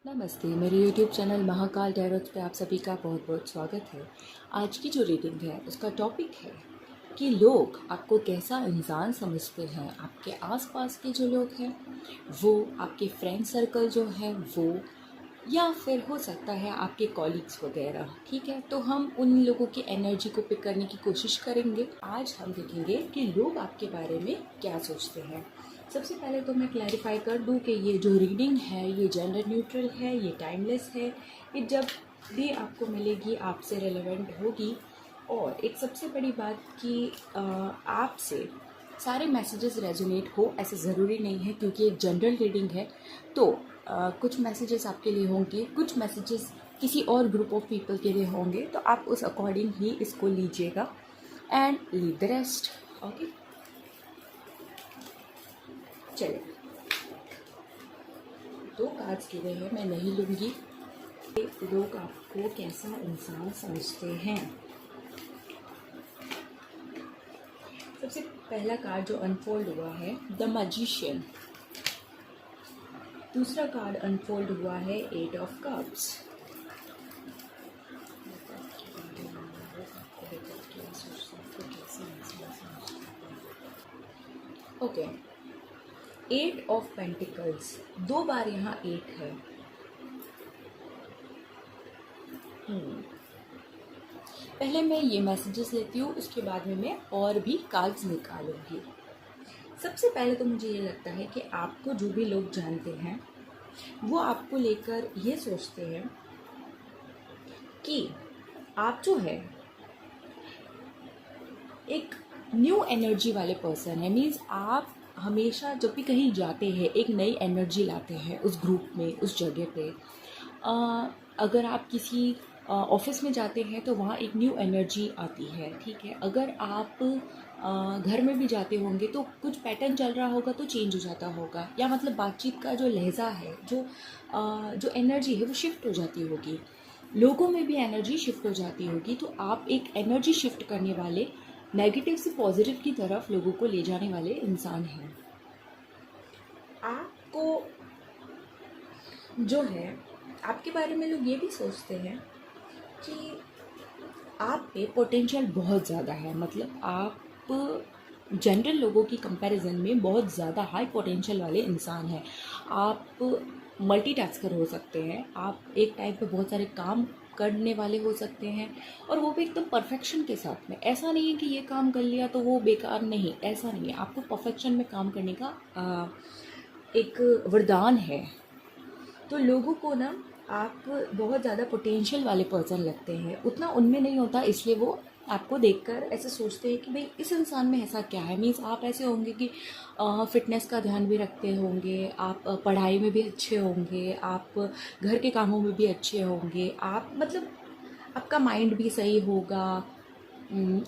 नमस्ते, मेरे YouTube channel Mahakal tarot पे आप सभी का बहुत बहुत स्वागत है। आज की जो रीडिंग है उसका टॉपिक है कि लोग आपको कैसा इंसान समझते हैं। आपके आसपास के जो लोग हैं वो, आपके फ्रेंड सर्कल जो है वो, या फिर हो सकता है आपके कॉलीग्स वगैरह। ठीक है, तो हम उन लोगों की एनर्जी को पिक करने की कोशिश करेंगे। आज हम देखेंगे कि लोग आपके बारे में क्या सोचते हैं। सबसे पहले तो मैं क्लैरिफाई कर दूं कि ये जो रीडिंग है ये जेंडर न्यूट्रल है, ये टाइमलेस है। ये जब भी आपको मिलेगी आपसे रेलेवेंट होगी। और एक सबसे बड़ी बात कि आपसे सारे मैसेजेस रेजोनेट हो ऐसे ज़रूरी नहीं है, क्योंकि एक जनरल रीडिंग है। तो कुछ मैसेजेस आपके लिए होंगे, कुछ मैसेजेस किसी और ग्रुप ऑफ पीपल के लिए होंगे, तो आप उस अकॉर्डिंग ही इसको लीजिएगा and leave the rest. Okay, चलिए, दो कार्ड्स गिरे हैं, मैं नहीं लूँगी। लोग आपको कैसा इंसान समझते हैं। सबसे पहला कार्ड जो अनफोल्ड हुआ है द मैजिशियन। दूसरा कार्ड अनफोल्ड हुआ है eight of cups. Okay, eight of pentacles, दो बार यहाँ एट है। पहले मैं ये मैसेजेस लेती हूँ, उसके बाद में मैं और भी कार्ड्स निकालूंगी। सबसे पहले तो मुझे ये लगता है कि आपको जो भी लोग जानते हैं वो आपको लेकर ये सोचते हैं कि आप जो है एक न्यू एनर्जी वाले पर्सन है। मीन्स आप हमेशा जब भी कहीं जाते हैं एक नई एनर्जी लाते हैं उस ग्रुप में, उस जगह पे। अगर आप किसी ऑफिस में जाते हैं तो वहाँ एक न्यू एनर्जी आती है। ठीक है, अगर आप घर में भी जाते होंगे तो कुछ पैटर्न चल रहा होगा तो चेंज हो जाता होगा, या मतलब बातचीत का जो लहजा है, जो एनर्जी है वो शिफ्ट हो जाती होगी। लोगों में भी एनर्जी शिफ्ट हो जाती होगी। तो आप एक एनर्जी शिफ्ट करने वाले, नेगेटिव से पॉजिटिव की तरफ लोगों को ले जाने वाले इंसान हैं। आपको जो है, आपके बारे में लोग ये भी सोचते हैं कि आप पे पोटेंशियल बहुत ज़्यादा है। मतलब आप जनरल लोगों की कंपैरिजन में बहुत ज़्यादा हाई पोटेंशियल वाले इंसान हैं। आप मल्टीटास्कर हो सकते हैं, आप एक टाइम पे बहुत सारे काम करने वाले हो सकते हैं, और वो भी एकदम परफेक्शन के साथ में। ऐसा नहीं है कि ये काम कर लिया तो वो बेकार, नहीं, ऐसा नहीं है। आपको परफेक्शन में काम करने का एक वरदान है। तो लोगों को ना आप बहुत ज़्यादा पोटेंशियल वाले पर्सन लगते हैं, उतना उनमें नहीं होता, इसलिए वो आपको देखकर ऐसे सोचते हैं कि भाई इस इंसान में ऐसा क्या है। मीन्स आप ऐसे होंगे कि फिटनेस का ध्यान भी रखते होंगे, आप पढ़ाई में भी अच्छे होंगे, आप घर के कामों में भी अच्छे होंगे, आप मतलब आपका माइंड भी सही होगा।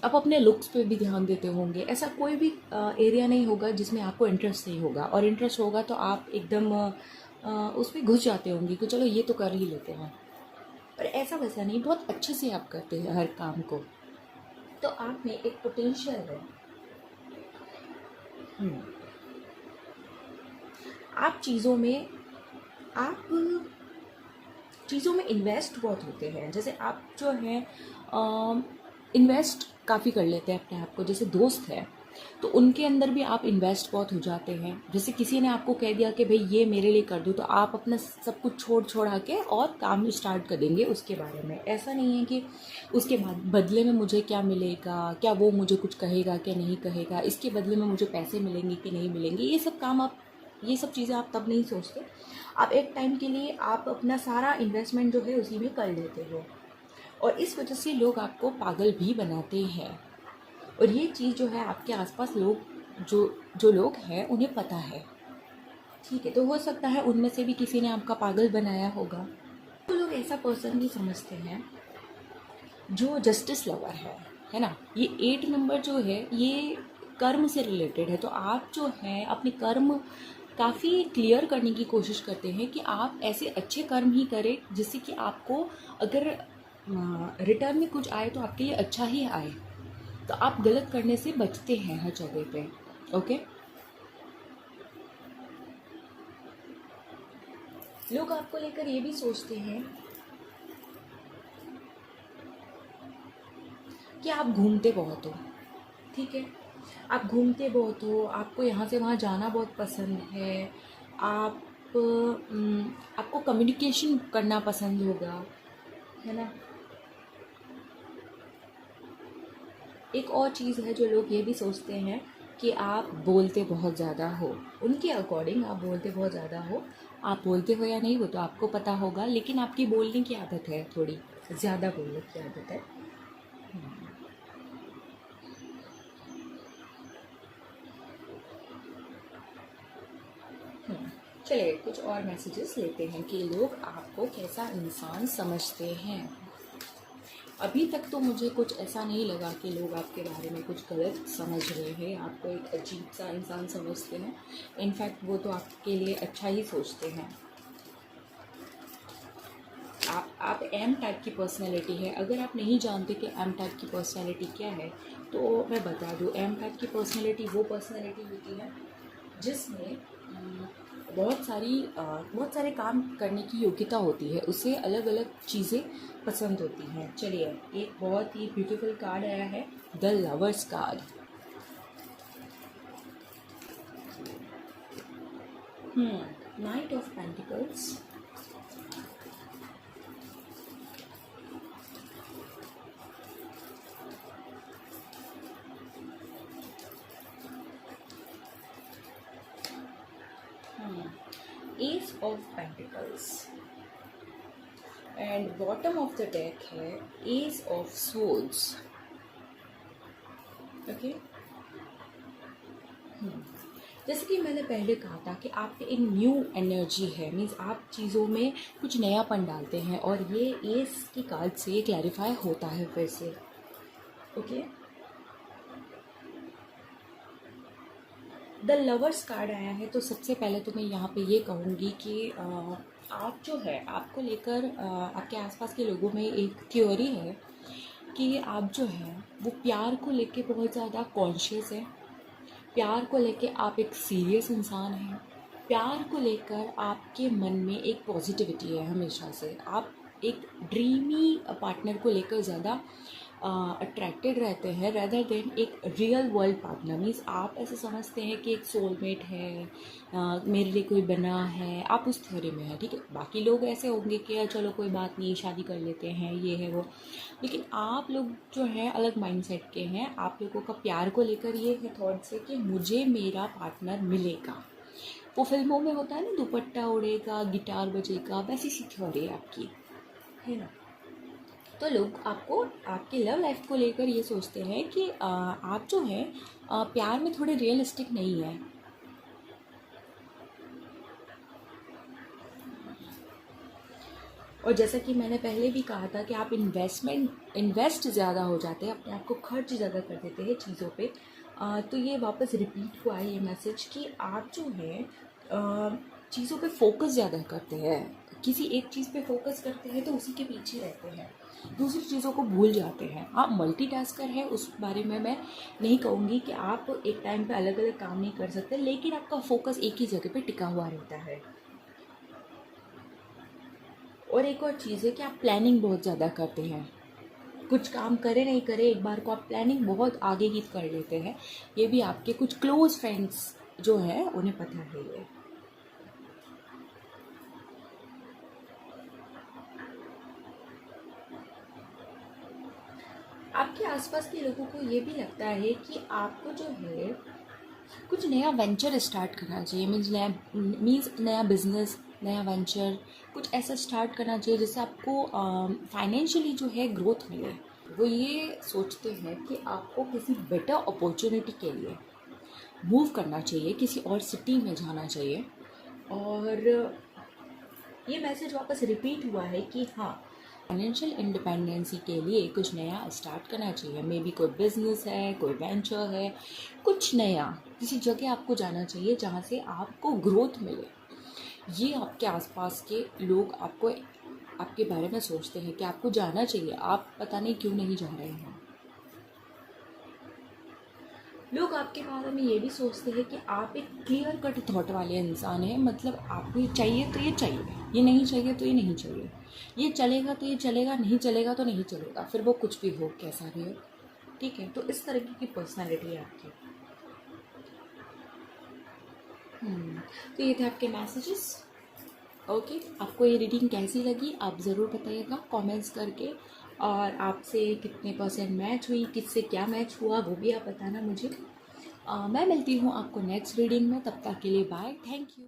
आप अपने लुक्स पे भी ध्यान देते होंगे। ऐसा कोई भी एरिया नहीं होगा जिसमें आपको इंटरेस्ट नहीं होगा, और इंटरेस्ट होगा तो आप एकदम उसमें घुस जाते होंगे कि चलो ये तो कर ही लेते हैं। पर ऐसा वैसा नहीं, बहुत अच्छे से आप करते हैं हर काम को। तो आप में एक पोटेंशियल है। आप चीज़ों में इन्वेस्ट बहुत होते हैं। जैसे आप जो हैं इन्वेस्ट काफ़ी कर लेते हैं अपने आप को। जैसे दोस्त है तो उनके अंदर भी आप इन्वेस्ट बहुत हो जाते हैं। जैसे किसी ने आपको कह दिया कि भाई ये मेरे लिए कर दो, तो आप अपना सब कुछ छोड़ा के और काम स्टार्ट कर देंगे उसके बारे में। ऐसा नहीं है कि उसके बाद बदले में मुझे क्या मिलेगा, क्या वो मुझे कुछ कहेगा क्या नहीं कहेगा, इसके बदले में मुझे पैसे मिलेंगे कि नहीं मिलेंगे। ये सब चीज़ें आप तब नहीं सोचते। आप एक टाइम के लिए आप अपना सारा इन्वेस्टमेंट जो है उसी में कर लेते हो, और इस वजह से लोग आपको पागल भी बनाते हैं। और ये चीज़ जो है आपके आसपास लोग जो लोग हैं उन्हें पता है। ठीक है, तो हो सकता है उनमें से भी किसी ने आपका पागल बनाया होगा। तो लोग ऐसा पर्सन भी समझते हैं जो जस्टिस लवर है ना। ये 8 नंबर जो है ये कर्म से रिलेटेड है। तो आप जो हैं अपने कर्म काफ़ी क्लियर करने की कोशिश करते हैं कि आप ऐसे अच्छे कर्म ही करें जिससे कि आपको अगर रिटर्न में कुछ आए तो आपके लिए अच्छा ही आए। तो आप गलत करने से बचते हैं हर जगह पे। ओके, लोग आपको लेकर ये भी सोचते हैं कि आप घूमते बहुत हो, ठीक है, आप घूमते बहुत हो, आपको यहाँ से वहाँ जाना बहुत पसंद है, आप आपको कम्युनिकेशन करना पसंद होगा, है ना। एक और चीज़ है जो लोग ये भी सोचते हैं कि आप बोलते बहुत ज़्यादा हो। उनके अकॉर्डिंग आप बोलते बहुत ज़्यादा हो। आप बोलते हो या नहीं वो तो आपको पता होगा, लेकिन आपकी बोलने की आदत है, थोड़ी ज़्यादा बोलने की आदत है। चलिए कुछ और मैसेजेस लेते हैं कि लोग आपको कैसा इंसान समझते हैं। अभी तक तो मुझे कुछ ऐसा नहीं लगा कि लोग आपके बारे में कुछ गलत समझ रहे हैं, आपको एक अजीब सा इंसान समझते हैं। इनफैक्ट वो तो आपके लिए अच्छा ही सोचते हैं। आप एम टाइप की पर्सनैलिटी है। अगर आप नहीं जानते कि एम टाइप की पर्सनैलिटी क्या है तो मैं बता दूँ, एम टाइप की पर्सनैलिटी वो पर्सनैलिटी होती है जिसमें बहुत सारे काम करने की योग्यता होती है, उसे अलग अलग चीज़ें पसंद होती हैं। चलिए एक बहुत ही ब्यूटीफुल कार्ड आया है, the lovers card. Night of pentacles, S of pentacles and bottom of the deck है एस ऑफ सोल्स। ओके, जैसे कि मैंने पहले कहा था कि आप पे एक न्यू एनर्जी है, मीन्स आप चीज़ों में कुछ नयापन डालते हैं, और ये एस की कार्ड से क्लैरिफाई होता है फिर से। ओके, द लवर्स कार्ड आया है, तो सबसे पहले तो मैं यहाँ पे ये कहूँगी कि आप जो है, आपको लेकर आपके आसपास के लोगों में एक थ्योरी है कि आप जो है वो प्यार को लेके बहुत ज़्यादा कॉन्शियस है। प्यार को लेके आप एक सीरियस इंसान हैं। प्यार को लेकर आपके मन में एक पॉजिटिविटी है हमेशा से। आप एक ड्रीमी पार्टनर को लेकर ज़्यादा अट्रैक्टेड रहते हैं रेदर देन एक रियल वर्ल्ड पार्टनर। मीन्स आप ऐसे समझते हैं कि एक सोलमेट है, मेरे लिए कोई बना है, आप उस थ्योरी में है, ठीक है। बाकी लोग ऐसे होंगे कि चलो कोई बात नहीं, शादी कर लेते हैं, ये है वो। लेकिन आप लोग जो हैं अलग माइंडसेट के हैं। आप लोगों का प्यार को लेकर ये है थॉट से कि मुझे मेरा पार्टनर मिलेगा। वो फिल्मों में होता है ना, दुपट्टा उड़ेगा, गिटार बजेगा, वैसी सी थ्योरी है आपकी, है ना। तो लोग आपको आपकी लव लाइफ को लेकर ये सोचते हैं कि आप जो है प्यार में थोड़े रियलिस्टिक नहीं है। और जैसा कि मैंने पहले भी कहा था कि आप इन्वेस्ट ज़्यादा हो जाते हैं, अपने आप को खर्च ज़्यादा कर देते हैं चीज़ों पे। तो ये वापस रिपीट हुआ है ये मैसेज कि आप जो है चीज़ों पे फोकस ज़्यादा करते हैं। किसी एक चीज़ पे फोकस करते हैं तो उसी के पीछे रहते हैं, दूसरी चीज़ों को भूल जाते हैं। आप मल्टीटास्कर है, उस बारे में मैं नहीं कहूँगी कि आप एक टाइम पे अलग अलग काम नहीं कर सकते, लेकिन आपका फोकस एक ही जगह पे टिका हुआ रहता है। और एक और चीज़ है कि आप प्लानिंग बहुत ज़्यादा करते हैं। कुछ काम करे नहीं करे, एक बार को आप प्लानिंग बहुत आगे की कर लेते हैं। ये भी आपके कुछ क्लोज फ्रेंड्स जो हैं उन्हें पता है ये। आपके आसपास के लोगों को ये भी लगता है कि आपको जो है कुछ नया वेंचर स्टार्ट करना चाहिए। मीन्स नया बिजनेस, नया वेंचर, कुछ ऐसा स्टार्ट करना चाहिए जिससे आपको फाइनेंशियली जो है ग्रोथ मिले। वो ये सोचते हैं कि आपको किसी बेटर अपॉर्चुनिटी के लिए मूव करना चाहिए, किसी और सिटी में जाना चाहिए। और ये मैसेज वापस रिपीट हुआ है कि हाँ, फाइनेंशियल इंडिपेंडेंसी के लिए कुछ नया स्टार्ट करना चाहिए। मे बी कोई बिजनेस है, कोई वेंचर है, कुछ नया, किसी जगह आपको जाना चाहिए जहाँ से आपको ग्रोथ मिले। ये आपके आसपास के लोग आपको आपके बारे में सोचते हैं कि आपको जाना चाहिए, आप पता नहीं क्यों नहीं जा रहे हैं। लोग आपके बारे में ये भी सोचते हैं कि आप एक क्लियर कट थॉट वाले इंसान हैं, मतलब आपको ये चाहिए तो ये चाहिए, ये नहीं चाहिए तो ये नहीं चाहिए, ये चलेगा तो ये चलेगा, नहीं चलेगा तो नहीं चलेगा, फिर वो कुछ भी हो, कैसा भी हो, ठीक है। तो इस तरीके की पर्सनैलिटी है आपकी। तो ये थे आपके मैसेजेस। ओके, आपको ये रीडिंग कैसी लगी आप ज़रूर बताइएगा कमेंट्स करके, और आपसे कितने परसेंट मैच हुई, किससे क्या मैच हुआ, वो भी आप बताना मुझे। मैं मिलती हूँ आपको नेक्स्ट रीडिंग में, तब तक के लिए बाय, थैंक यू।